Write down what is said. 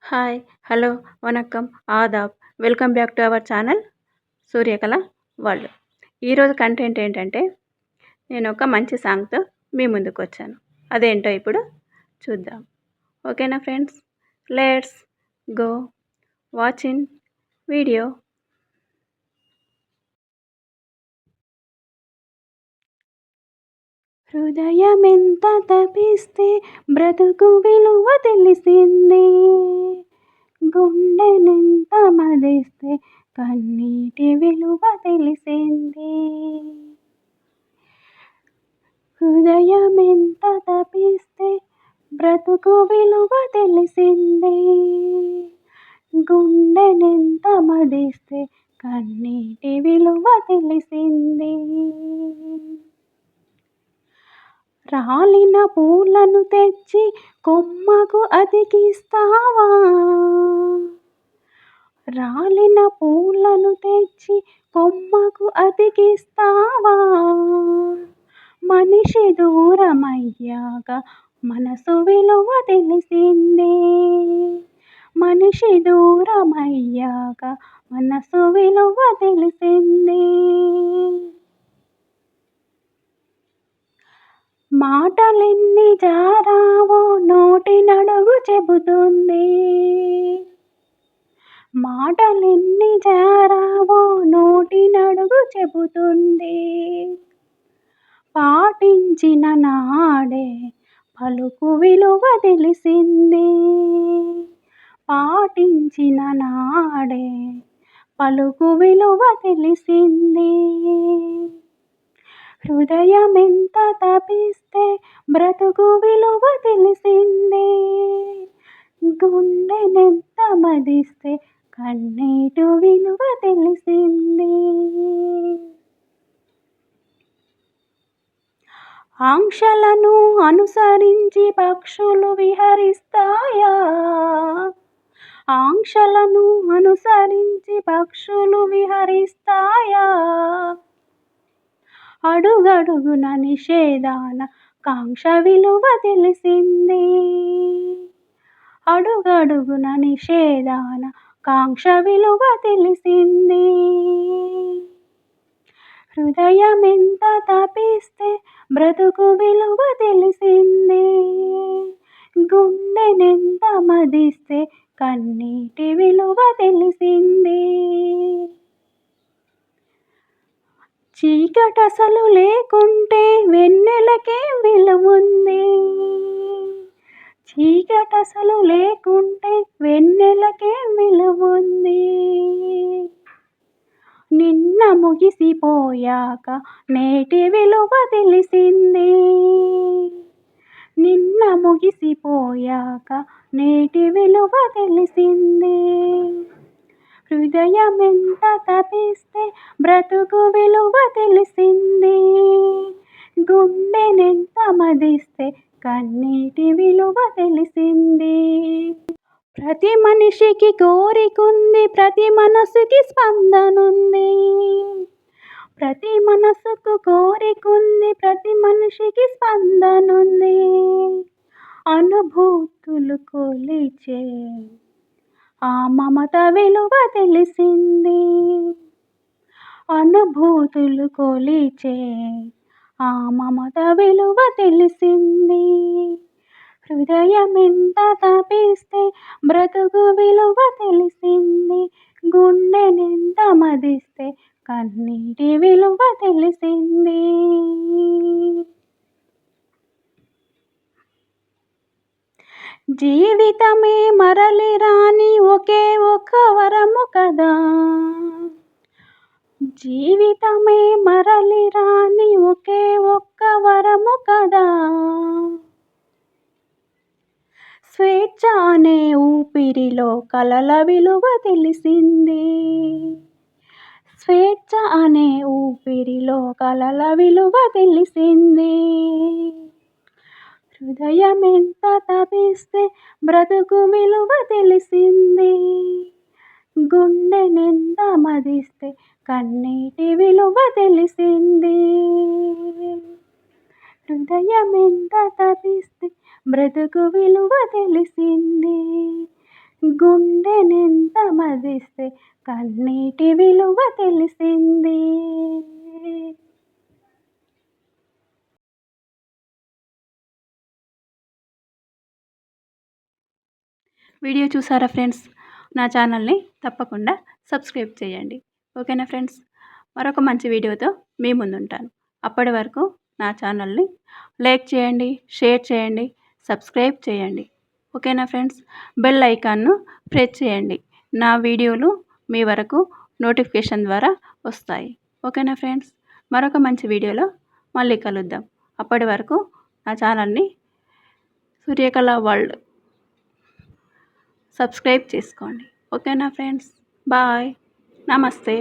Hi, hello, వణక్కం, ఆదాబ్. Welcome back to our channel Suryakala world. ఈరోజు కంటెంట్ ఏంటంటే నేను ఒక మంచి సాంగ్తో మీ ముందుకు వచ్చాను. అదేంటో ఇప్పుడు చూద్దాం. ఓకేనా friends? Let's go watching video. హృదయమెంత తపిస్తే బ్రతుకు విలువ తెలిసింది, గుండెనెంత మదిస్తే కన్నీటి విలువ తెలిసింది. హృదయమెంత తపిస్తే బ్రతుకు విలువ తెలిసింది, గుండెనెంత మదిస్తే కన్నీటి విలువ తెలిసింది. రాలిన పూలను తెచ్చి కొమ్మకు అతికిస్తావా, రాలిన పూలను తెచ్చి కొమ్మకు అతికిస్తావా, మనిషి దూరమయ్యాక మనసు విలువ తెలిసింది, మనిషి దూరమయ్యాక మనసు విలువ తెలిసింది. మాటలెన్ని జారావో నోటి నడుగు చెబుతుంది, మాటలెన్ని జారావో నోటి నడుగు చెబుతుంది. పాటించిన నాడే పలుకు విలువ తెలిసింది, పాటించిన నాడే పలుకు విలువ తెలిసింది. హృదయమెంత తపిస్తే బ్రతుకు విలువ తెలిసింది, గుండెనెంత మదిస్తే కన్నీటి విలువ తెలిసింది. ఆంక్షలను అనుసరించి పక్షులు విహరిస్తాయా, ఆంక్షలను అనుసరించి పక్షులు విహరిస్తాయా, అడుగడుగున నిషేధాన కాంక్ష విలువ తెలిసింది, అడుగడుగున నిషేధాన కాంక్ష విలువ తెలిసింది. హృదయమెంత తపిస్తే బ్రతుకు విలువ తెలిసింది, గుండెనెంత మదిస్తే కన్నీటి విలువ తెలిసింది. చీకటసలు లేకుంటే వెన్నెలకేం విలువుంది, చీకటసలు లేకుంటే వెన్నెలకేం విలువుంది. నిన్న ముగిసిపోయాక నేటి విలువ తెలిసింది, నిన్న ముగిసిపోయాక నేటి విలువ తెలిసింది. హృదయమెంత తపిస్తే బ్రతుకు విలువ తెలిసింది, గుండెనెంత మదిస్తే కన్నీటి విలువ తెలిసింది. ప్రతి మనిషికి కోరికుంది, ప్రతి మనసుకి స్పందనుంది, ప్రతి మనసుకు కోరికుంది, ప్రతి మనిషికి స్పందనుంది. అనుభూతులు కొలిచే ఆ మమత విలువ తెలిసింది, అనుభూతులు కొలిచే ఆ మమత విలువ తెలిసింది. హృదయమెంత తపిస్తే బ్రతుకు విలువ తెలిసింది, గుండెనెంత మదిస్తే కన్నీటి విలువ తెలిసింది. జీవితమే మరలి రాని ఒకే ఒక్క వరము కదా, జీవితమే మరలి రాని ఒకే ఒక్క వరము కదా. స్వేచ్ఛ అనే ఊపిరిలో కలల విలువ తెలిసింది, స్వేచ్ఛ అనే ఊపిరిలో కలల విలువ తెలిసింది. హృదయమెంత తపిస్తే బ్రతుకు విలువ తెలిసింది, గుండెనెంత మదిస్తే కన్నీటి విలువ తెలిసింది. హృదయమెంత తపిస్తే బ్రతుకు విలువ తెలిసింది, గుండెనెంత మదిస్తే కన్నీటి విలువ తెలిసింది. వీడియో చూసారా ఫ్రెండ్స్? నా ఛానల్ని తప్పకుండా సబ్స్క్రైబ్ చేయండి. ఓకేనా ఫ్రెండ్స్? మరొక మంచి వీడియోతో మీ ముందుంటాను. అప్పటి వరకు నా ఛానల్ని లైక్ చేయండి, షేర్ చేయండి, సబ్స్క్రైబ్ చేయండి. ఓకేనా ఫ్రెండ్స్? బెల్ ఐకాన్ను ప్రెస్ చేయండి. నా వీడియోలు మీ వరకు నోటిఫికేషన్ ద్వారా వస్తాయి. ఓకేనా ఫ్రెండ్స్? మరొక మంచి వీడియోలో మళ్ళీ కలుద్దాం. అప్పటి వరకు నా ఛానల్ని సూర్యకళ వరల్డ్ సబ్స్క్రైబ్ చేసుకోండి. ఓకేనా ఫ్రెండ్స్? బాయ్. నమస్తే.